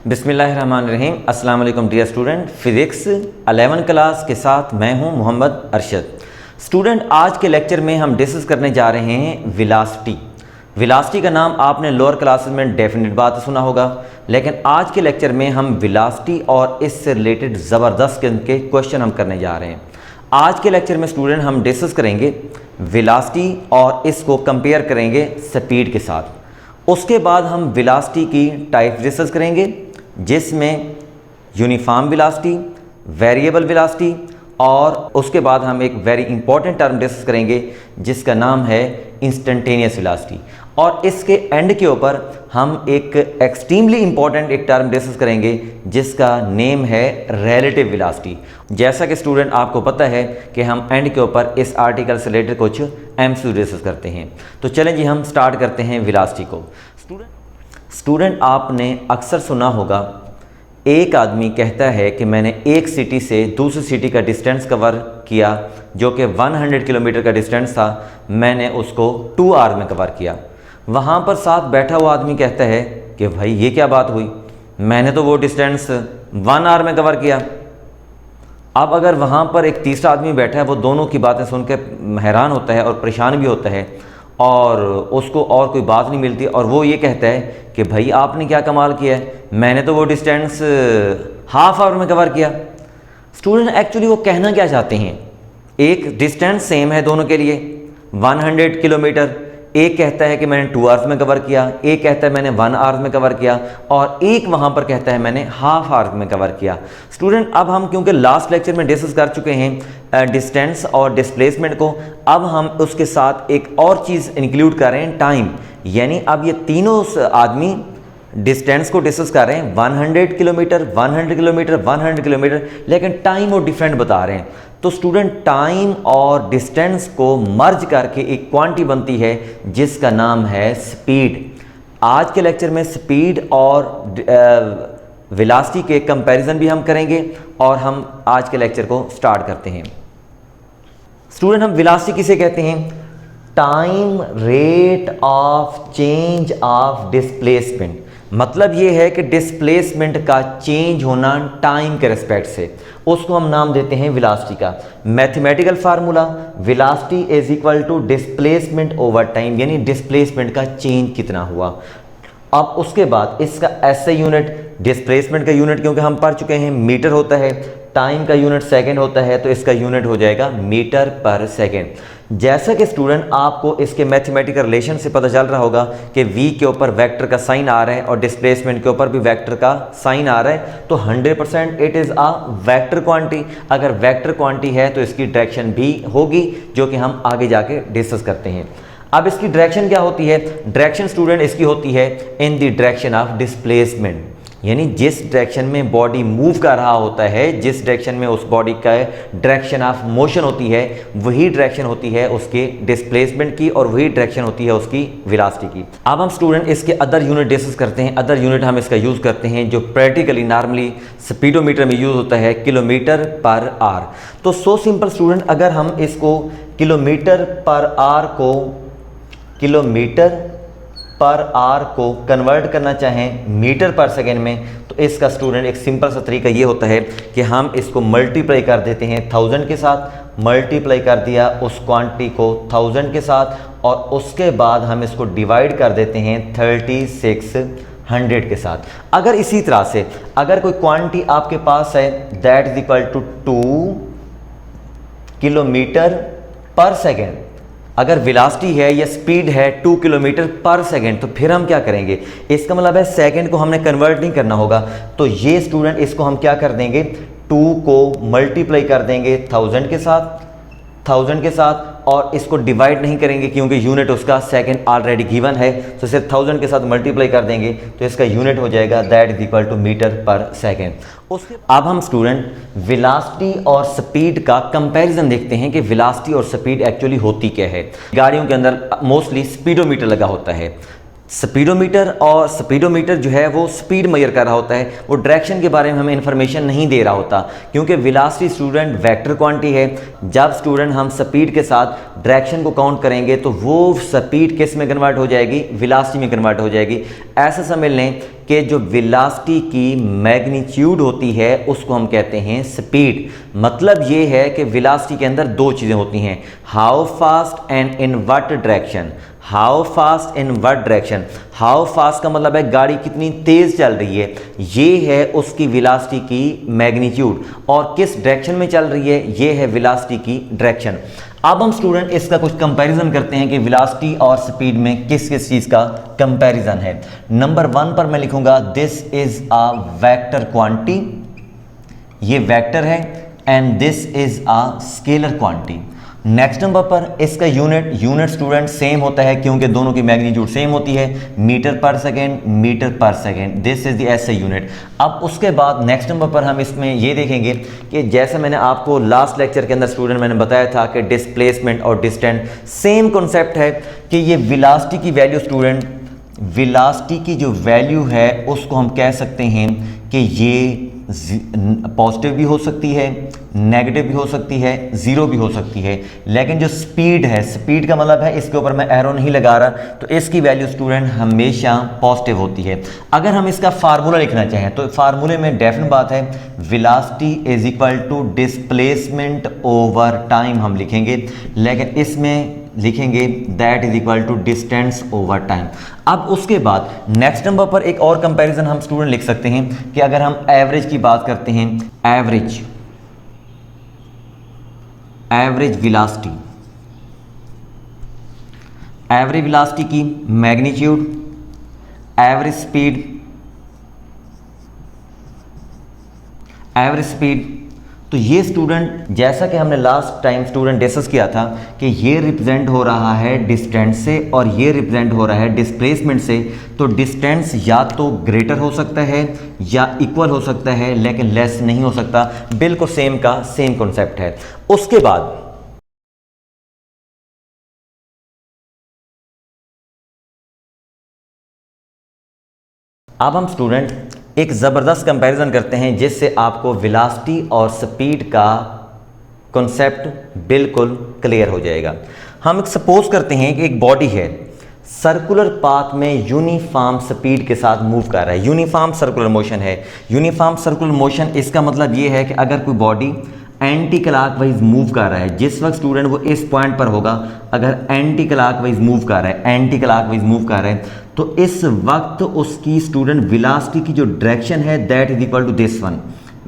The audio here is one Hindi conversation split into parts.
बिस्मिल्लाहिर्रहमानिर्रहीम। अस्सलाम वालेकुम डियर स्टूडेंट। फिज़िक्स 11 क्लास के साथ मैं हूं मोहम्मद अरशद। स्टूडेंट, आज के लेक्चर में हम डिस्कस करने जा रहे हैं वेलोसिटी। वेलोसिटी का नाम आपने लोअर क्लासेस में डेफिनेट बात सुना होगा, लेकिन आज के लेक्चर में हम वेलोसिटी और इससे रिलेटेड ज़बरदस्त किस्म के क्वेश्चन हम करने जा रहे हैं। आज के लेक्चर में स्टूडेंट हम डिस्कस करेंगे वेलोसिटी और इसको कंपेयर करेंगे स्पीड के साथ। उसके बाद हम वेलोसिटी की टाइप डिस्कस करेंगे, जिसमें यूनिफॉर्म वेलोसिटी, वेरिएबल वेलोसिटी, और उसके बाद हम एक वेरी इंपॉर्टेंट टर्म डिस्कस करेंगे जिसका नाम है इंस्टेंटेनियस वेलोसिटी। और इसके एंड के ऊपर हम एक एक्सट्रीमली इंपॉर्टेंट एक टर्म डिस्कस करेंगे जिसका नेम है रिलेटिव वेलोसिटी। जैसा कि स्टूडेंट आपको पता है कि हम एंड के ऊपर इस आर्टिकल से रिलेटेड कुछ एमसीक्यू डिस्कस करते हैं। तो चलें जी, हम स्टार्ट करते हैं वेलोसिटी को। स्टूडेंट, आपने अक्सर सुना होगा, एक आदमी कहता है कि मैंने एक सिटी से दूसरी सिटी का डिस्टेंस कवर किया जो कि 100 किलोमीटर का डिस्टेंस था, मैंने उसको 2 आवर में कवर किया। वहाँ पर साथ बैठा हुआ आदमी कहता है कि भाई ये क्या बात हुई, मैंने तो वो डिस्टेंस 1 आवर में कवर किया। अब अगर वहाँ पर एक तीसरा आदमी बैठा है, वो दोनों की बातें सुन के हैरान होता है और परेशान भी होता है और उसको और कोई बात नहीं मिलती, और वो ये कहता है कि भाई आपने क्या कमाल किया है, मैंने तो वो डिस्टेंस हाफ आवर में कवर किया। स्टूडेंट, एक्चुअली वो कहना क्या चाहते हैं, एक डिस्टेंस सेम है दोनों के लिए 100 किलोमीटर। एक कहता है कि मैंने 2 आवर्स में कवर किया, एक कहता है मैंने 1 आवर में कवर किया, और एक वहाँ पर कहता है मैंने हाफ आवर में कवर किया। स्टूडेंट, अब हम क्योंकि लास्ट लेक्चर में डिस्कस कर चुके हैं डिस्टेंस और डिस्प्लेसमेंट को, अब हम उसके साथ एक और चीज़ इंक्लूड कर रहे हैं, टाइम। यानी अब ये तीनों आदमी डिस्टेंस को डिस्कस कर रहे हैं 100 किलोमीटर, 100 किलोमीटर, 100 किलोमीटर, लेकिन टाइम वो डिफरेंट बता रहे हैं। तो स्टूडेंट, टाइम और डिस्टेंस को मर्ज करके एक क्वांटिटी बनती है जिसका नाम है स्पीड। आज के लेक्चर में स्पीड और वेलोसिटी के कंपैरिजन भी हम करेंगे, और हम आज के लेक्चर को स्टार्ट करते हैं। स्टूडेंट, हम वेलोसिटी किसे कहते हैं? Time rate of change of displacement. मतलब ये है कि डिस्प्लेसमेंट का चेंज होना टाइम के रिस्पेक्ट से, उसको हम नाम देते हैं वेलोसिटी का। Mathematical formula, velocity is equal to displacement over time, यानी डिस्प्लेसमेंट का चेंज कितना हुआ। अब उसके बाद इसका ऐसे यूनिट, डिस्प्लेसमेंट का यूनिट क्योंकि हम पढ़ चुके हैं मीटर होता है, टाइम का यूनिट सेकंड होता है, तो इसका यूनिट हो जाएगा मीटर पर सेकंड। जैसा कि स्टूडेंट आपको इसके मैथमेटिकल रिलेशन से पता चल रहा होगा कि v के ऊपर वेक्टर का साइन आ रहा है और डिस्प्लेसमेंट के ऊपर भी वेक्टर का साइन आ रहा है, तो 100% it is a vector quantity. अगर वेक्टर क्वांटिटी है तो इसकी डायरेक्शन भी होगी, जो कि हम आगे जाके डिस्कस करते हैं। अब इसकी डायरेक्शन क्या होती है? डायरेक्शन स्टूडेंट इसकी होती है in the direction of displacement, यानी जिस डायरेक्शन में बॉडी मूव कर रहा होता है, जिस डायरेक्शन में उस बॉडी का डायरेक्शन ऑफ मोशन होती है, वही डायरेक्शन होती है उसके डिस्प्लेसमेंट की, और वही डायरेक्शन होती है उसकी वेलोसिटी की। अब हम स्टूडेंट इसके अदर यूनिट डिस्कस करते हैं। अदर यूनिट हम इसका यूज़ करते हैं जो प्रैक्टिकली नॉर्मली स्पीडोमीटर में यूज़ होता है, किलोमीटर पर आवर। तो सो सिंपल स्टूडेंट, अगर हम इसको किलोमीटर पर आवर को कन्वर्ट करना चाहें मीटर पर सेकेंड में, तो इसका स्टूडेंट एक सिंपल सा तरीका ये होता है कि हम इसको मल्टीप्लाई कर देते हैं 1000 के साथ। मल्टीप्लाई कर दिया उस क्वांटिटी को 1000 के साथ, और उसके बाद हम इसको डिवाइड कर देते हैं 3600 के साथ। अगर इसी तरह से अगर कोई क्वांटिटी आपके पास है that is equal to 2 kilometre per second, अगर वेलोसिटी है या स्पीड है 2 किलोमीटर पर सेकेंड, तो फिर हम क्या करेंगे? इसका मतलब है सेकेंड को हमने कन्वर्ट नहीं करना होगा, तो ये स्टूडेंट इसको हम क्या कर देंगे, 2 को मल्टीप्लाई कर देंगे 1000 के साथ, और इसको डिवाइड नहीं करेंगे क्योंकि यूनिट उसका सेकेंड ऑलरेडी गिवन है, तो सिर्फ 1000 के साथ मल्टीप्लाई कर देंगे, तो इसका यूनिट हो जाएगा that is equal to metre per second. अब हम स्टूडेंट वेलोसिटी और स्पीड का कंपैरिजन देखते हैं कि वेलोसिटी और स्पीड एक्चुअली होती क्या है। गाड़ियों के अंदर मोस्टली स्पीडोमीटर लगा होता है। स्पीडोमीटर जो है वो स्पीड मेजर कर रहा होता है, वो डायरेक्शन के बारे में हमें इंफॉर्मेशन नहीं दे रहा होता, क्योंकि वेलोसिटी स्टूडेंट वेक्टर क्वांटिटी है। जब स्टूडेंट हम स्पीड के साथ डायरेक्शन को काउंट करेंगे तो वो स्पीड किस में कन्वर्ट हो जाएगी? वेलोसिटी में कन्वर्ट हो जाएगी। ऐसा समझ लें कि जो वेलोसिटी की मैग्नीट्यूड होती है उसको हम कहते हैं स्पीड। मतलब ये है कि वेलोसिटी के अंदर दो चीज़ें होती हैं, how fast and in what direction. How fast in what direction, how fast का मतलब है गाड़ी कितनी तेज़ चल रही है, ये है उसकी वेलोसिटी की मैग्नीट्यूड, और किस डायरेक्शन में चल रही है ये है वेलोसिटी की डायरेक्शन। अब हम स्टूडेंट इसका कुछ कंपैरिजन करते हैं कि वेलोसिटी और स्पीड में किस किस चीज़ का कंपैरिजन है। नंबर 1 पर मैं लिखूंगा this is a vector quantity, ये वेक्टर है, and this is a scalar quantity. Next number पर इसका यूनिट स्टूडेंट सेम होता है क्योंकि दोनों की मैग्नीट्यूड सेम होती है, metre per second, this is the SI unit. अब उसके बाद नेक्स्ट नंबर पर हम इसमें ये देखेंगे कि जैसे मैंने आपको लास्ट लेक्चर के अंदर स्टूडेंट मैंने बताया था कि डिस्प्लेसमेंट और डिस्टेंस सेम कॉन्सेप्ट है कि ये वेलोसिटी की वैल्यू स्टूडेंट, वेलोसिटी की जो वैल्यू है उसको हम कह सकते हैं कि ये पॉजिटिव भी हो सकती है, नेगेटिव भी हो सकती है, ज़ीरो भी हो सकती है। लेकिन जो स्पीड है, स्पीड का मतलब है इसके ऊपर मैं एरो नहीं लगा रहा, तो इसकी वैल्यू स्टूडेंट हमेशा पॉजिटिव होती है। अगर हम इसका फार्मूला लिखना चाहें तो फार्मूले में डेफिनेट बात है velocity is equal to displacement over time हम लिखेंगे, लेकिन इसमें लिखेंगे that is equal to distance over time. अब उसके बाद नेक्स्ट नंबर पर एक और कंपैरिजन हम स्टूडेंट लिख सकते हैं कि अगर हम एवरेज की बात करते हैं, एवरेज वेलोसिटी की मैग्नीट्यूड, एवरेज स्पीड, तो ये स्टूडेंट जैसा कि हमने लास्ट टाइम स्टूडेंट डिस्कस किया था कि ये रिप्रेजेंट हो रहा है डिस्टेंस से और ये रिप्रेजेंट हो रहा है डिस्प्लेसमेंट से। तो डिस्टेंस या तो ग्रेटर हो सकता है या इक्वल हो सकता है, लेकिन लेस नहीं हो सकता, बिल्कुल सेम का सेम कॉन्सेप्ट है। उसके बाद अब हम स्टूडेंट एक ज़बरदस्त कंपैरिजन करते हैं जिससे आपको वेलोसिटी और स्पीड का कॉन्सेप्ट बिल्कुल क्लियर हो जाएगा। हम एक सपोज करते हैं कि एक बॉडी है, सर्कुलर पाथ में यूनिफॉर्म स्पीड के साथ मूव कर रहा है, यूनिफॉर्म सर्कुलर मोशन है। यूनिफॉर्म सर्कुलर मोशन इसका मतलब ये है कि अगर कोई बॉडी एंटी क्लॉकवाइज मूव कर रहा है, जिस वक्त स्टूडेंट वो इस पॉइंट पर होगा, अगर एंटी क्लॉकवाइज मूव कर रहा है, तो इस वक्त उसकी स्टूडेंट वेलोसिटी की जो डायरेक्शन है that is equal to this one.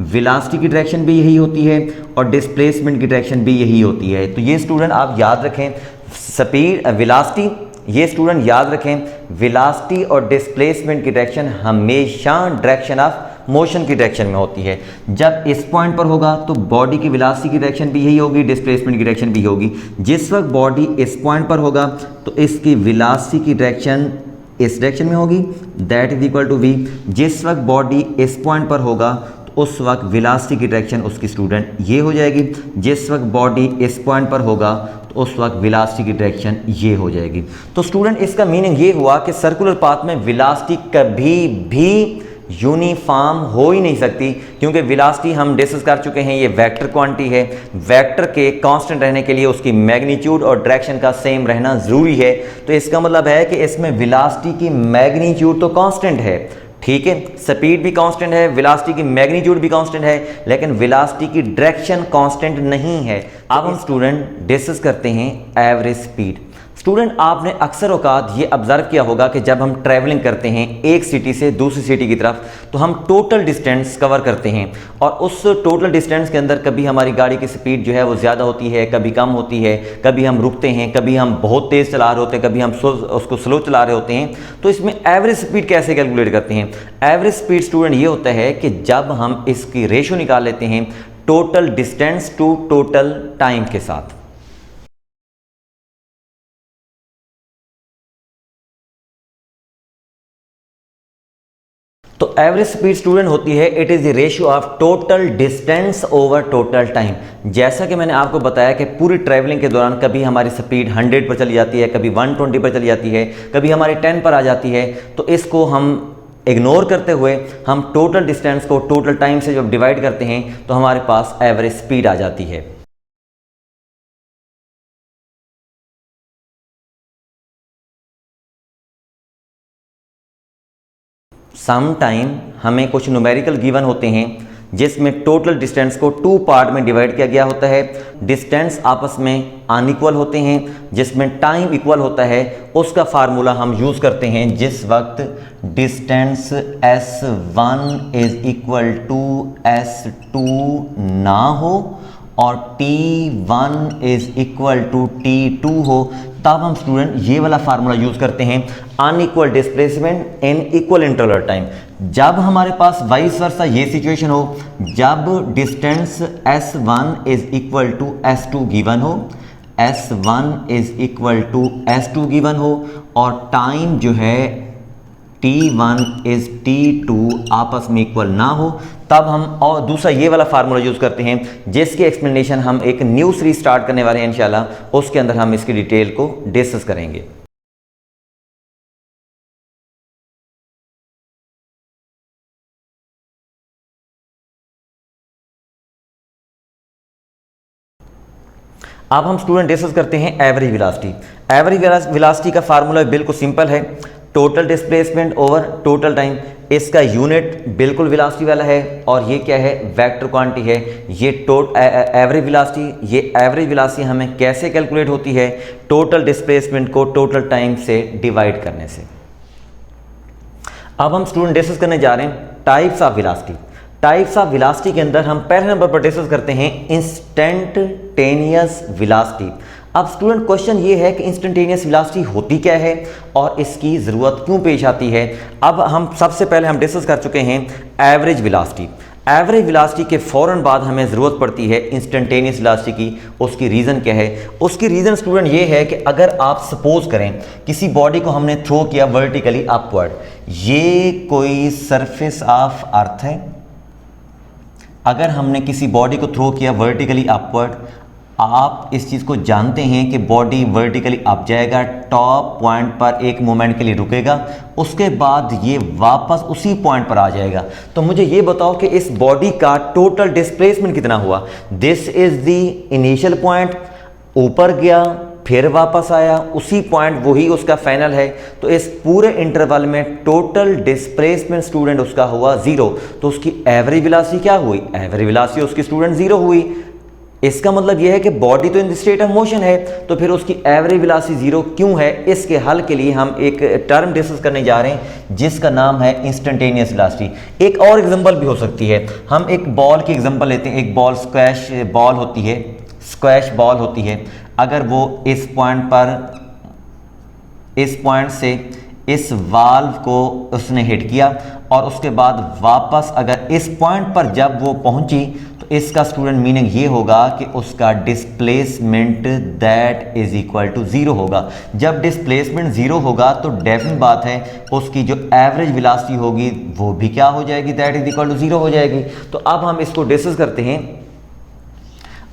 Velocity की डायरेक्शन भी यही होती है और डिस्प्लेसमेंट की डायरेक्शन भी यही होती है। तो ये स्टूडेंट आप याद रखें, स्पीड वेलोसिटी, ये स्टूडेंट याद रखें वेलोसिटी और डिस्प्लेसमेंट की डायरेक्शन हमेशा डायरेक्शन ऑफ मोशन की डायरेक्शन में होती है। जब इस पॉइंट पर होगा तो बॉडी की वेलोसिटी की डायरेक्शन भी यही होगी, डिस्प्लेसमेंट की डायरेक्शन भी होगी। जिस वक्त बॉडी इस पॉइंट पर होगा तो इसकी वेलोसिटी की डायरेक्शन इस डायरेक्शन में होगी, that is equal to V. जिस वक्त बॉडी इस पॉइंट पर होगा तो उस वक्त वेलोसिटी की डायरेक्शन उसकी स्टूडेंट ये हो जाएगी। जिस वक्त बॉडी इस पॉइंट पर होगा तो उस वक्त वेलोसिटी की डायरेक्शन ये हो जाएगी। तो स्टूडेंट इसका मीनिंग ये हुआ कि सर्कुलर पाथ में वेलोसिटी कभी भी यूनिफॉर्म हो ही नहीं सकती, क्योंकि वेलोसिटी हम डिस्कस कर चुके हैं ये वेक्टर क्वांटिटी है। वेक्टर के कांस्टेंट रहने के लिए उसकी मैग्नीट्यूड और डायरेक्शन का सेम रहना ज़रूरी है। तो इसका मतलब है कि इसमें वेलोसिटी की मैग्नीट्यूड तो कांस्टेंट है, ठीक है, स्पीड भी कांस्टेंट है, वेलोसिटी की मैग्नीट्यूड भी कांस्टेंट है, लेकिन वेलोसिटी की डायरेक्शन कांस्टेंट नहीं है। अब हम स्टूडेंट डिस्कस करते हैं एवरेज स्पीड। स्टूडेंट आपने अक्सर औकात ये ऑब्जर्व किया होगा कि जब हम ट्रैवलिंग करते हैं एक सिटी से दूसरी सिटी की तरफ, तो हम टोटल डिस्टेंस कवर करते हैं, और उस टोटल डिस्टेंस के अंदर कभी हमारी गाड़ी की स्पीड जो है वो ज़्यादा होती है, कभी कम होती है, कभी हम रुकते हैं, कभी हम बहुत तेज़ चला रहे होते हैं, कभी हम उसको स्लो चला रहे होते हैं। तो इसमें एवरेज स्पीड कैसे कैलकुलेट करते हैं? एवरेज स्पीड स्टूडेंट ये होता है कि जब हम इसकी रेशो निकाल लेते हैं total distance to total time के साथ। तो एवरेज स्पीड स्टूडेंट होती है it is the ratio of total distance over total time. जैसा कि मैंने आपको बताया कि पूरी ट्रैवलिंग के दौरान कभी हमारी स्पीड 100 पर चली जाती है, कभी 120 पर चली जाती है, कभी हमारी 10 पर आ जाती है। तो इसको हम इग्नोर करते हुए हम टोटल डिस्टेंस को टोटल टाइम से जब डिवाइड करते हैं तो हमारे पास एवरेज स्पीड आ जाती है। सम टाइम हमें कुछ न्यूमेरिकल गिवन होते हैं जिसमें टोटल डिस्टेंस को 2 पार्ट में डिवाइड किया गया होता है। डिस्टेंस आपस में अनइक्वल होते हैं जिसमें टाइम इक्वल होता है। उसका फार्मूला हम यूज़ करते हैं जिस वक्त distance S1 is equal to S2 ना हो और T1 is equal to T2 हो, तब हम स्टूडेंट ये वाला फार्मूला यूज करते हैं, unequal displacement in equal interval time. जब हमारे पास वाइस वर्सा ये सिचुएशन हो, जब distance S1 is equal to S2 given हो, S1 is equal to S2 given हो और टाइम जो है T1 इज T2 आपस में इक्वल ना हो, तब हम और दूसरा ये वाला फार्मूला यूज़ करते हैं जिसकी एक्सप्लेनेशन हम एक न्यू सीरीज स्टार्ट करने वाले हैं इंशाल्लाह। उसके अंदर हम इसकी डिटेल को डिस्कस करेंगे। अब हम स्टूडेंट डिस्कस करते हैं एवरेज वेलोसिटी। एवरेज वेलोसिटी का फार्मूला बिल्कुल सिंपल है, total displacement over total time. इसका यूनिट बिल्कुल वेलोसिटी वाला है और ये क्या है, वेक्टर क्वांटिटी है। ये एवरेज वेलोसिटी, ये एवरेज वेलोसिटी हमें कैसे कैलकुलेट होती है, टोटल डिस्प्लेसमेंट को टोटल टाइम से डिवाइड करने से। अब हम स्टूडेंट डिस्कस करने जा रहे हैं types of velocity. Types of velocity के अंदर हम पहले नंबर पर डिस्कस करते हैं इंस्टेंटेनियस वेलोसिटी। अब स्टूडेंट क्वेश्चन ये है कि इंस्टेंटेनियस वेलोसिटी होती क्या है और इसकी ज़रूरत क्यों पेश आती है। अब हम सबसे पहले हम डिस्कस कर चुके हैं एवरेज वेलोसिटी। एवरेज वेलोसिटी के फ़ौरन बाद हमें ज़रूरत पड़ती है इंस्टेंटेनियस वेलोसिटी की। उसकी रीज़न क्या है? उसकी रीज़न स्टूडेंट ये है कि अगर आप सपोज करें किसी बॉडी को हमने थ्रो किया वर्टिकली अपवर्ड, ये कोई सरफेस ऑफ अर्थ है। अगर हमने किसी बॉडी को थ्रो किया वर्टिकली अपवर्ड, आप इस चीज़ को जानते हैं कि बॉडी वर्टिकली अप जाएगा, टॉप पॉइंट पर एक मोमेंट के लिए रुकेगा, उसके बाद ये वापस उसी पॉइंट पर आ जाएगा। तो मुझे ये बताओ कि इस बॉडी का टोटल डिस्प्लेसमेंट कितना हुआ। This is the initial point, ऊपर गया फिर वापस आया, उसी पॉइंट वही उसका फाइनल है। तो इस पूरे इंटरवल में टोटल डिस्प्लेसमेंट स्टूडेंट उसका हुआ 0। तो उसकी एवरेज वेलोसिटी क्या हुई? एवरेज वेलोसिटी उसकी स्टूडेंट 0 हुई। इसका मतलब यह है कि बॉडी तो इन स्टेट ऑफ मोशन है, तो फिर उसकी एवरेज वेलोसिटी 0 क्यों है? इसके हल के लिए हम एक टर्म डिस्कस करने जा रहे हैं जिसका नाम है इंस्टेंटेनियस वेलोसिटी। एक और एग्जांपल भी हो सकती है। हम एक बॉल की एग्जांपल लेते हैं। एक बॉल स्क्वैश बॉल होती है, स्क्वैश बॉल होती है। अगर वो इस पॉइंट पर, इस पॉइंट से इस वाल्व को उसने हिट किया और उसके बाद वापस अगर इस पॉइंट पर जब वो पहुंची, तो इसका स्टूडेंट मीनिंग ये होगा कि उसका displacement that is equal to 0 होगा। जब डिस्प्लेसमेंट 0 होगा तो डेफिनेट बात है उसकी जो एवरेज वेलोसिटी होगी वो भी क्या हो जाएगी, दैट इज इक्वल टू 0 हो जाएगी। तो अब हम इसको डिस्कस करते हैं।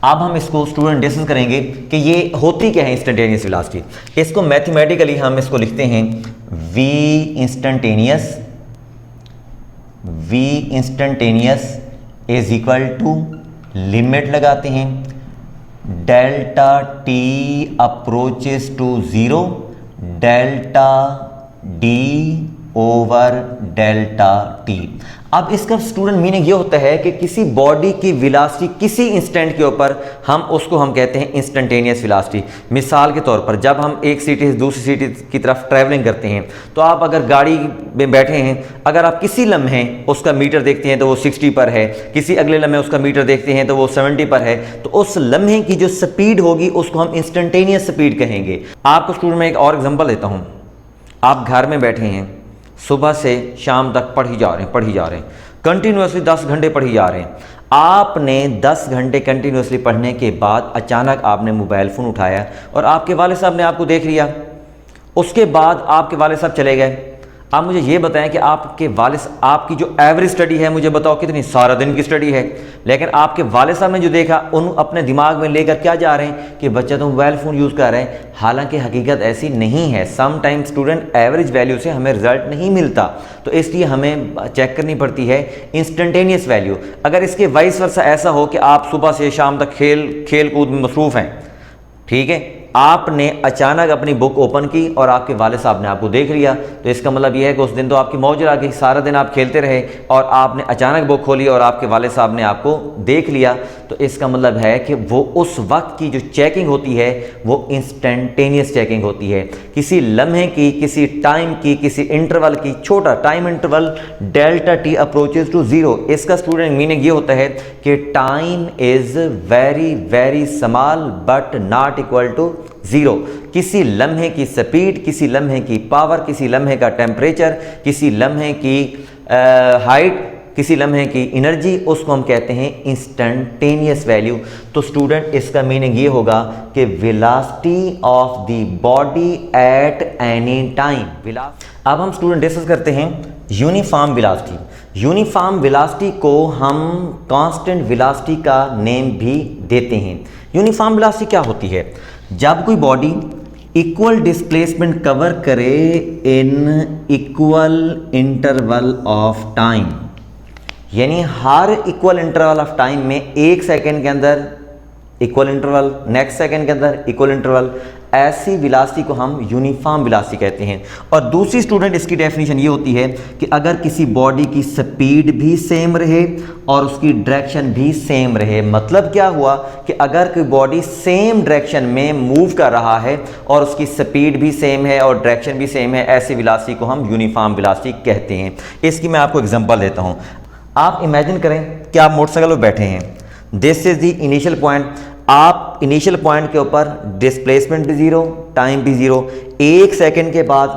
अब हम इसको स्टूडेंट डिस्कस करेंगे कि ये होती क्या है इंस्टेंटेनियस वेलोसिटी। इसको मैथमेटिकली हम इसको लिखते हैं v instantaneous is equal to, limit लगाते हैं, delta t approaches to 0, delta d over delta t। अब इसका स्टूडेंट मीनिंग ये होता है कि किसी बॉडी की वेलोसिटी किसी इंस्टेंट के ऊपर हम कहते हैं इंस्टेंटेनियस वेलोसिटी। मिसाल के तौर पर जब हम एक सिटी से दूसरी सिटी की तरफ ट्रैवलिंग करते हैं, तो आप अगर गाड़ी में बैठे हैं, अगर आप किसी लम्हे उसका मीटर देखते हैं तो वो 60 पर है, किसी अगले लम्हे उसका मीटर देखते हैं तो वो 70 पर है, तो उस लम्हे की जो स्पीड होगी उसको हम इंस्टेंटेनियस स्पीड कहेंगे। आपको स्टूडेंट मैं एक और एग्जाम्पल देता हूँ। आप घर में बैठे हैं, सुबह से शाम तक पढ़ ही जा रहे हैं, कंटिन्यूसली 10 घंटे पढ़ ही जा रहे हैं। आपने 10 घंटे कंटिन्यूसली पढ़ने के बाद अचानक आपने मोबाइल फ़ोन उठाया और आपके वालिद साहब ने आपको देख लिया। उसके बाद आपके वालिद साहब चले गए। आप मुझे ये बताएं कि आपके वालिद, आपकी जो एवरेज स्टडी है मुझे बताओ कितनी, सारा दिन की स्टडी है, लेकिन आपके वालिद साहब ने जो देखा उन अपने दिमाग में लेकर क्या जा रहे हैं कि बच्चा तो मोबाइल फ़ोन यूज़ कर रहे हैं। हालांकि हकीकत ऐसी नहीं है। Some time student average value से हमें रिजल्ट नहीं मिलता, तो इसलिए हमें चेक करनी पड़ती है इंस्टेंटेनियस वैल्यू। अगर इसके वाइस वर्सा ऐसा हो कि आप सुबह से शाम तक खेल कूद में मसरूफ़ हैं, ठीक है, आपने अचानक अपनी बुक ओपन की और आपके वालिद साहब ने आपको देख लिया, तो इसका मतलब यह है कि उस दिन तो आपकी मौज आ गई, सारा दिन आप खेलते रहे और आपने अचानक बुक खोली और आपके वालिद साहब ने आपको देख लिया। तो इसका मतलब है कि वो उस वक्त की जो चेकिंग होती है वो इंस्टेंटेनियस चेकिंग होती है, किसी लम्हे की, किसी टाइम की, किसी इंटरवल की, छोटा time interval delta T approaches to zero. इसका स्टूडेंट मीनिंग ये होता है कि time is very very small but not equal to zero. किसी लम्हे की स्पीड, किसी लम्हे की पावर, किसी लम्हे का टेम्परेचर, किसी लम्हे की हाइट, किसी लम्हे की एनर्जी, उसको हम कहते हैं इंस्टेंटेनियस वैल्यू। तो स्टूडेंट इसका मीनिंग ये होगा कि velocity of the body at any time. अब हम स्टूडेंट डिस्कस करते हैं यूनिफॉर्म वेलोसिटी। यूनिफॉर्म वेलोसिटी को हम कांस्टेंट वेलोसिटी का नेम भी देते हैं। यूनिफॉर्म वेलोसिटी क्या होती है? जब कोई बॉडी इक्वल डिस्प्लेसमेंट कवर करे इन इक्वल इंटरवल ऑफ टाइम, यानी हर इक्वल इंटरवल ऑफ टाइम में एक सेकेंड के अंदर इक्वल इंटरवल, नेक्स्ट सेकेंड के अंदर इक्वल इंटरवल, ऐसी वेलोसिटी को हम यूनिफॉर्म वेलोसिटी कहते हैं। और दूसरी स्टूडेंट इसकी डेफिनेशन ये होती है कि अगर किसी बॉडी की स्पीड भी सेम रहे और उसकी डायरेक्शन भी सेम रहे। मतलब क्या हुआ कि अगर कोई बॉडी सेम डायरेक्शन में मूव कर रहा है और उसकी स्पीड भी सेम है और डायरेक्शन भी सेम है, ऐसी वेलोसिटी को हम यूनिफॉर्म वेलोसिटी कहते हैं। इसकी मैं आपको एग्जांपल देता हूँ। आप इमेजिन करें कि आप मोटरसाइकिल पर बैठे हैं, this is the initial point. आप इनिशियल पॉइंट के ऊपर डिस्प्लेसमेंट भी जीरो, टाइम भी जीरो। एक सेकंड के बाद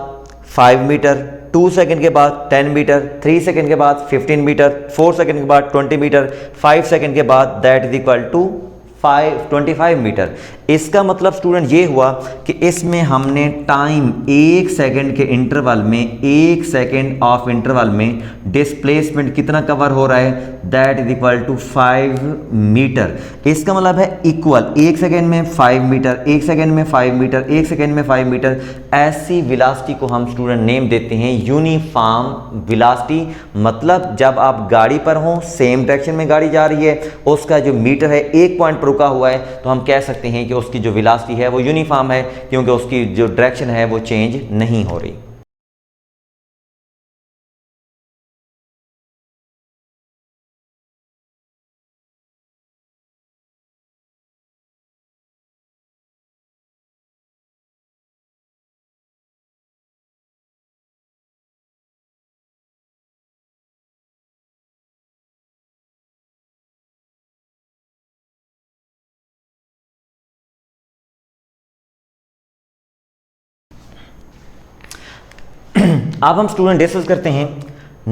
5 मीटर, 2 सेकंड के बाद 10 मीटर, 3 सेकंड के बाद 15 मीटर, 4 सेकंड के बाद 20 मीटर, 5 सेकंड के बाद that is equal to 25 metre. इसका मतलब स्टूडेंट ये हुआ कि इसमें हमने टाइम एक सेकंड के इंटरवल में, एक सेकंड ऑफ इंटरवल में डिस्प्लेसमेंट कितना कवर हो रहा है, that is equal to 5 metre. इसका मतलब है इक्वल, एक सेकंड में 5 मीटर, एक सेकंड में 5 मीटर, एक सेकंड में 5 मीटर। ऐसी वेलोसिटी को हम स्टूडेंट नेम देते हैं यूनिफॉर्म वेलोसिटी। मतलब जब आप गाड़ी पर हों, सेम डायरेक्शन में गाड़ी जा रही है, उसका जो मीटर है एक पॉइंट पर रुका हुआ है, तो हम कह सकते हैं कि उसकी जो वेलोसिटी है वो यूनिफॉर्म है, क्योंकि उसकी जो डायरेक्शन है वो चेंज नहीं हो रही। अब हम स्टूडेंट डिस्कस करते हैं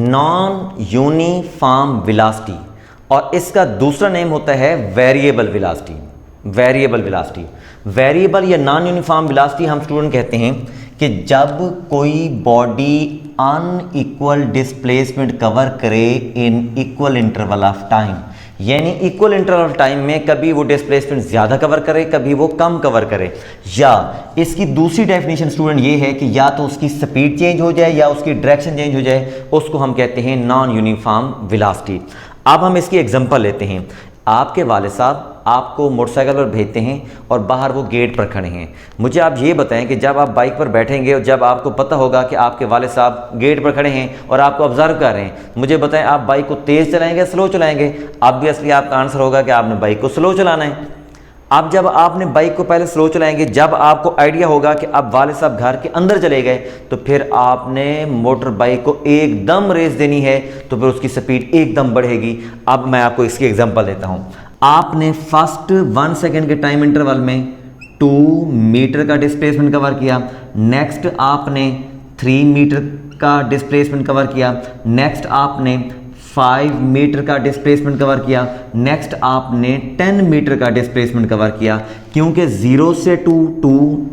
नॉन यूनिफॉर्म वेलोसिटी, और इसका दूसरा नेम होता है variable velocity. Variable velocity, variable या नॉन यूनिफॉर्म वेलोसिटी हम स्टूडेंट कहते हैं कि जब कोई बॉडी अनइक्वल डिस्प्लेसमेंट कवर करे इन इक्वल इंटरवल ऑफ टाइम, यानी इक्वल इंटरवल ऑफ टाइम में कभी वो डिस्प्लेसमेंट ज़्यादा कवर करे, कभी वो कम कवर करे। या इसकी दूसरी डेफिनेशन स्टूडेंट ये है कि या तो उसकी स्पीड चेंज हो जाए या उसकी डायरेक्शन चेंज हो जाए, उसको हम कहते हैं नॉन यूनिफॉर्म वेलोसिटी। अब हम इसकी एग्जांपल लेते हैं। आपके वालिद साहब आपको मोटरसाइकिल पर भेजते हैं और बाहर वो गेट पर खड़े हैं। मुझे आप ये बताएं कि जब आप बाइक पर बैठेंगे और जब आपको पता होगा कि आपके वालिद साहब गेट पर खड़े हैं और आपको ऑब्जर्व कर रहे हैं, मुझे बताएं आप बाइक को तेज़ चलाएंगे या स्लो चलाएंगे? ऑब्वियसली आपका आंसर होगा कि आपने बाइक को स्लो चलाना है। अब जब आपने बाइक को पहले स्लो चलाएंगे, जब आपको आइडिया होगा कि अब वालिद साहब घर के अंदर चले गए, तो फिर आपने मोटर बाइक को एकदम रेस देनी है, तो फिर उसकी स्पीड एकदम बढ़ेगी। अब मैं आपको इसकी एग्जांपल देता हूं। आपने फर्स्ट 1 सेकेंड के टाइम इंटरवल में 2 मीटर का डिस्प्लेसमेंट कवर किया, नेक्स्ट आपने 3 मीटर का डिस्प्लेसमेंट कवर किया, नेक्स्ट आपने 5 मीटर का डिस्प्लेसमेंट कवर किया, नेक्स्ट आपने 10 मीटर का डिस्प्लेसमेंट कवर किया। क्योंकि 0 से 2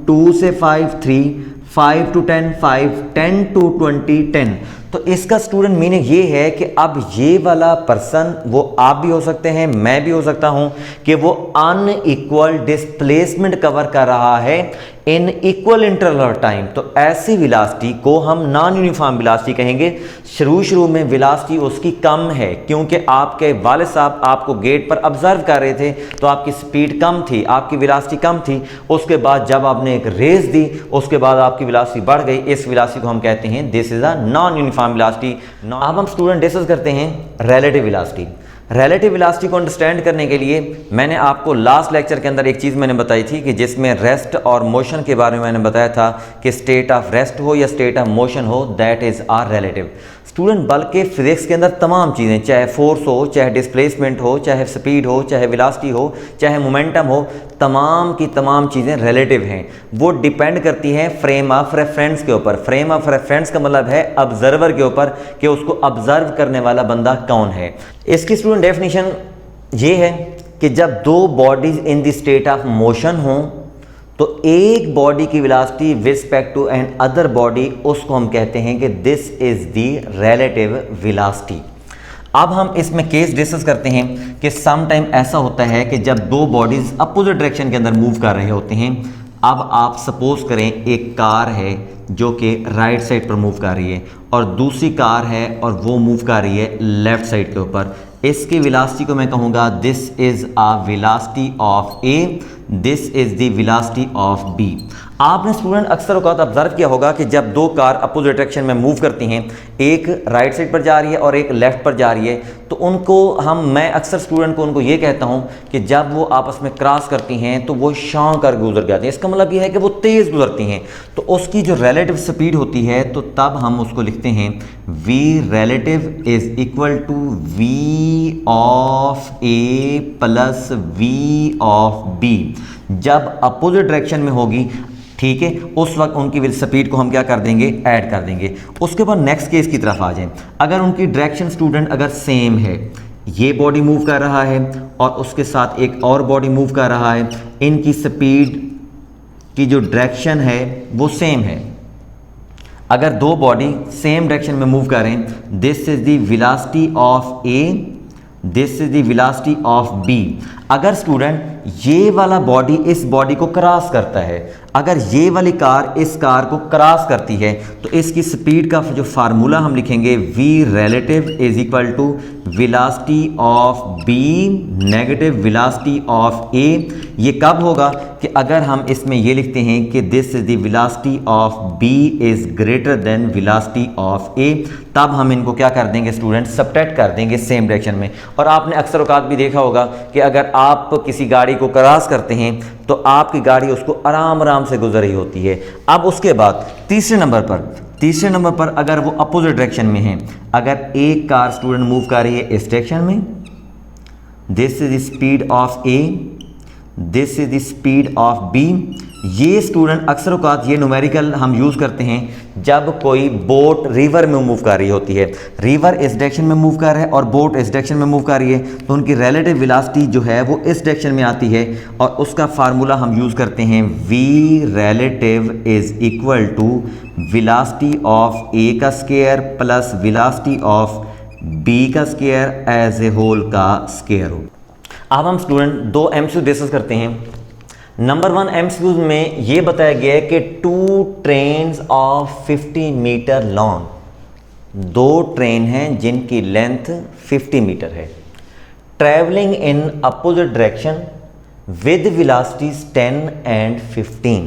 2 से 5 3, 5 to 10 5, 10 to 20 10, तो इसका स्टूडेंट मीनिंग ये है कि अब ये वाला पर्सन, वो आप भी हो सकते हैं, मैं भी हो सकता हूं, कि वो अनइक्वल डिस्प्लेसमेंट कवर कर रहा है इन इक्वल इंटरवल ऑफ टाइम। तो ऐसी वेलोसिटी को हम नॉन यूनिफॉर्म वेलोसिटी कहेंगे। शुरू में वेलोसिटी उसकी कम है, क्योंकि आपके वालिद साहब आपको गेट पर ऑब्जर्व कर रहे थे, तो आपकी स्पीड कम थी, आपकी वेलोसिटी कम थी। उसके बाद जब आपने एक रेस दी, उसके बाद आपकी वेलोसिटी बढ़ गई। इस वेलोसिटी को हम कहते हैं this is a non uniform velocity. अब हम स्टूडेंट डिस्कस करते हैं रिलेटिव वेलोसिटी। रिलेटिव वेलोसिटी को अंडरस्टैंड करने के लिए मैंने आपको लास्ट लेक्चर के अंदर एक चीज़ मैंने बताई थी कि जिसमें रेस्ट और मोशन के बारे में मैंने बताया था कि स्टेट ऑफ रेस्ट हो या स्टेट ऑफ मोशन हो, that is are relative. Student बल्कि फिजिक्स के अंदर तमाम चीज़ें, चाहे फोर्स हो, चाहे डिस्प्लेसमेंट हो, चाहे स्पीड हो, चाहे वेलोसिटी हो, चाहे मोमेंटम हो, तमाम की तमाम चीज़ें रिलेटिव हैं। वो डिपेंड करती हैं फ्रेम ऑफ रेफरेंस के ऊपर। फ्रेम ऑफ रेफरेंस का मतलब है ऑब्जर्वर के ऊपर कि उसको ऑब्जर्व करने वाला बंदा कौन है। इसकी स्टूडेंट डेफिनेशन ये है कि जब दो bodies in the state of motion हों तो एक बॉडी की velocity with respect to another body, उसको हम कहते हैं कि this is the relative velocity. अब हम इसमें केस डिस्कस करते हैं कि सम टाइम ऐसा होता है कि जब दो बॉडीज अपोजिट डायरेक्शन के अंदर मूव कर रहे होते हैं। अब आप सपोज करें एक कार है जो कि राइट साइड पर मूव कर रही है और दूसरी कार है और वो मूव कर रही है लेफ्ट साइड के ऊपर। इसकी वेलोसिटी को मैं कहूँगा this is a velocity of A, this is the velocity of B. आपने स्टूडेंट अक्सर औक़ात ऑब्जर्व किया होगा कि जब दो कार अपोजिट डायरेक्शन में मूव करती हैं, एक राइट साइड पर जा रही है और एक लेफ्ट पर जा रही है, तो उनको मैं अक्सर स्टूडेंट को उनको ये कहता हूँ कि जब वो आपस में क्रॉस करती हैं तो वो शां कर गुजर जाती हैं। इसका मतलब ये है कि वो तेज़ गुजरती हैं। तो उसकी जो रिलेटिव स्पीड होती है, तो तब हम उसको लिखते हैं v relative is equal to v of a plus v of b। जब अपोजिट डायरेक्शन में होगी, ठीक है, उस वक्त उनकी स्पीड को हम क्या कर देंगे, ऐड कर देंगे। उसके बाद नेक्स्ट केस की तरफ आ जाएं। अगर उनकी डायरेक्शन स्टूडेंट अगर सेम है, ये बॉडी मूव कर रहा है और उसके साथ एक और बॉडी मूव कर रहा है, इनकी स्पीड की जो डायरेक्शन है वो सेम है। अगर दो बॉडी सेम डायरेक्शन में मूव करें, this is the velocity of A, this is the velocity of B. अगर स्टूडेंट ये वाला बॉडी इस बॉडी को क्रॉस करता है, अगर ये वाली कार इस कार को क्रॉस करती है, तो इसकी स्पीड का जो फार्मूला हम लिखेंगे v relative is equal to velocity of b negative velocity of a। ये कब होगा कि अगर हम इसमें ये लिखते हैं कि this is the velocity of b is greater than velocity of a, तब हम इनको क्या कर देंगे स्टूडेंट, सब्ट्रैक्ट कर देंगे सेम डायरेक्शन में। और आपने अक्सर औक़ात भी देखा होगा कि अगर आप किसी गाड़ी को क्रॉस करते हैं तो आपकी गाड़ी उसको आराम आराम से गुजर रही होती है। अब उसके बाद तीसरे नंबर पर अगर वो अपोजिट डायरेक्शन में है, अगर एक कार स्टूडेंट मूव कर रही है इस डायरेक्शन में, this is the speed of A, this is the speed of B. ये स्टूडेंट अक्सर औक़ात ये न्यूमेरिकल हम यूज़ करते हैं जब कोई बोट रिवर में मूव कर रही होती है। रिवर इस डायरेक्शन में मूव कर रहा है और बोट इस डायरेक्शन में मूव कर रही है, तो उनकी रिलेटिव वेलोसिटी जो है वो इस डायरेक्शन में आती है और उसका फार्मूला हम यूज़ करते हैं v relative is equal to velocity of a का square plus velocity of b का स्क्वायर एज ए होल का स्क्वायर रूट। अब हम स्टूडेंट दो एमसीक्यू डिस्कस करते हैं। नंबर 1 एमसीक्यू में ये बताया गया है कि 2 trains of 50 metre long, 2 train हैं जिनकी लेंथ 50 मीटर है, travelling in opposite direction with velocities 10 and 15।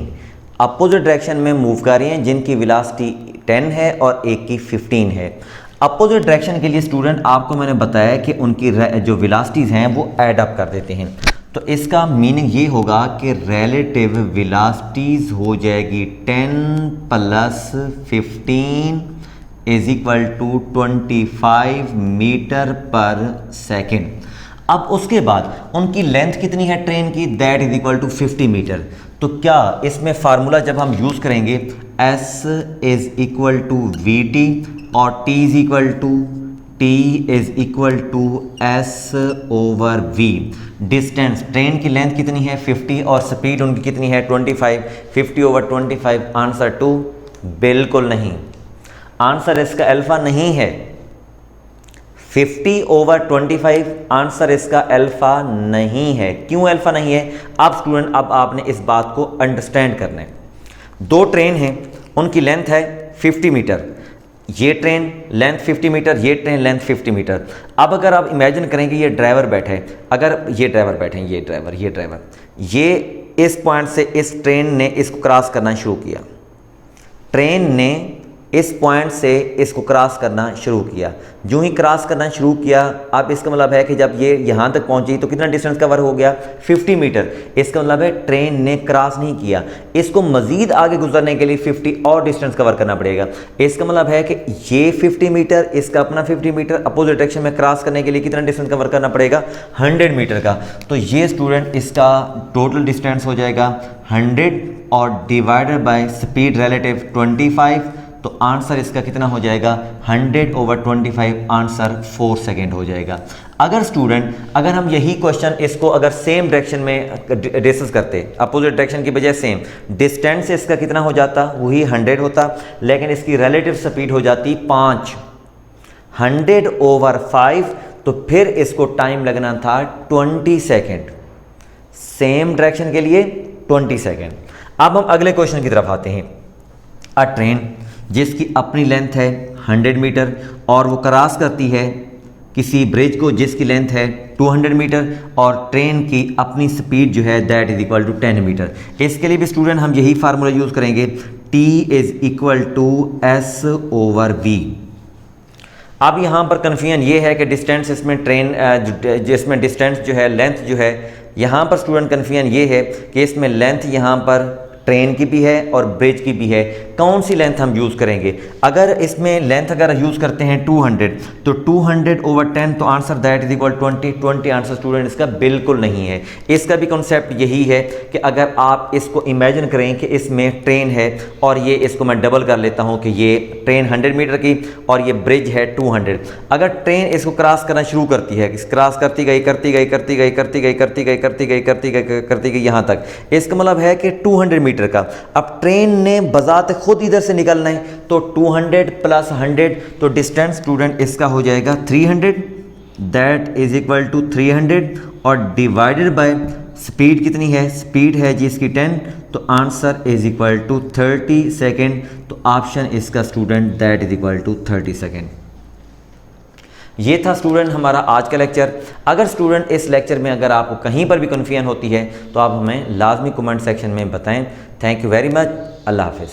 अपोजिट डायरेक्शन में मूव कर रही हैं जिनकी वेलोसिटी 10 है और एक की 15 है। अपोजिट डायरेक्शन के लिए स्टूडेंट आपको मैंने बताया कि उनकी जो वेलोसिटीज़ हैं वो ऐड अप कर देते हैं। तो इसका मीनिंग ये होगा कि रिलेटिव वेलोसिटीज़ हो जाएगी 10 plus 15 is equal to 25 metre per second. अब उसके बाद उनकी लेंथ कितनी है ट्रेन की, that is equal to 50 metre. तो क्या इसमें फार्मूला जब हम यूज़ करेंगे s is equal to V T और t is equal to s over v। Distance, train की लेंथ कितनी है 50 और स्पीड उनकी कितनी है 25, 50 ओवर 25 आंसर 2 बिल्कुल नहीं। आंसर इसका अल्फा नहीं है। 50/25 आंसर इसका अल्फा नहीं है। क्यों अल्फा नहीं है? अब स्टूडेंट अब आपने इस बात को अंडरस्टैंड करना है। दो ट्रेन हैं, उनकी लेंथ है 50 मीटर। ये ट्रेन लेंथ 50 मीटर, ये ट्रेन लेंथ 50 मीटर। अब अगर आप इमेजिन करें कि ये ड्राइवर बैठे हैं, अगर ये ड्राइवर बैठे हैं, ये ड्राइवर, ये इस पॉइंट से इस ट्रेन ने इसको क्रॉस करना शुरू किया, ट्रेन ने इस पॉइंट से इसको क्रॉस करना शुरू किया। जो ही क्रॉस करना शुरू किया, अब इसका मतलब है कि जब ये यहाँ तक पहुँची तो कितना डिस्टेंस कवर हो गया? 50 मीटर। इसका मतलब है ट्रेन ने क्रॉस नहीं किया, इसको मज़ीद आगे गुजरने के लिए 50 और डिस्टेंस कवर करना पड़ेगा। इसका मतलब है कि ये 50 मीटर, इसका अपना 50 मीटर, अपोजिट डायरेक्शन में क्रॉस करने के लिए कितना डिस्टेंस कवर करना पड़ेगा? 100 मीटर का। तो ये स्टूडेंट इसका टोटल डिस्टेंस हो जाएगा 100 और डिवाइडेड बाय स्पीड रिलेटिव 25, तो आंसर इसका कितना हो जाएगा? 100/25, आंसर 4 सेकेंड हो जाएगा। अगर स्टूडेंट अगर हम यही क्वेश्चन इसको अगर सेम डायरेक्शन में डिस्कस करते, अपोजिट डायरेक्शन की बजाय सेम डिस्टेंस, इसका कितना हो जाता? वही 100 होता, लेकिन इसकी रिलेटिव स्पीड हो जाती 5। 100/5, तो फिर इसको टाइम लगना था 20 सेकेंड। सेम डायरेक्शन के लिए 20 सेकेंड। अब हम अगले क्वेश्चन की तरफ आते हैं। अ ट्रेन जिसकी अपनी लेंथ है 100 मीटर और वो क्रॉस करती है किसी ब्रिज को जिसकी लेंथ है 200 मीटर और ट्रेन की अपनी स्पीड जो है that is equal to 10 metre. इसके लिए भी स्टूडेंट हम यही फार्मूला यूज़ करेंगे, T is equal to S/V। अब यहाँ पर कन्फ्यूजन ये है कि डिस्टेंस इसमें ट्रेन जिसमें डिस्टेंस जो है लेंथ जो है, यहाँ पर स्टूडेंट कन्फ्यूजन ये है कि इसमें लेंथ यहाँ पर ट्रेन की भी है और ब्रिज की भी है। कौन सी लेंथ हम यूज़ करेंगे? अगर इसमें लेंथ अगर यूज़ करते हैं 200, तो 200/10, तो answer that is equal 20 answer student इसका बिल्कुल नहीं है। इसका भी कॉन्सेप्ट यही है कि अगर आप इसको इमेजिन करें कि इसमें ट्रेन है और ये इसको मैं डबल कर लेता हूँ कि ये ट्रेन 100 मीटर की और ये ब्रिज है 200। अगर ट्रेन इसको क्रॉस करना शुरू करती है, क्रॉस करती गई यहाँ तक, इसका मतलब है कि 200 मीटर का। अब ट्रेन ने बजाते खुद इधर से निकलना है, तो 200 + 100, तो डिस्टेंस स्टूडेंट इसका हो जाएगा 300, दैट इज इक्वल टू 300 और डिवाइडेड बाय स्पीड कितनी है? स्पीड है जी इसकी 10, तो answer is equal to 30 second. तो ऑप्शन इसका student that is equal to 30 second. ये था स्टूडेंट हमारा आज का लेक्चर। अगर स्टूडेंट इस लेक्चर में अगर आपको कहीं पर भी कन्फ्यूजन होती है तो आप हमें लाजमी कमेंट सेक्शन में बताएं। Thank you very much. अल्लाह हाफिज़।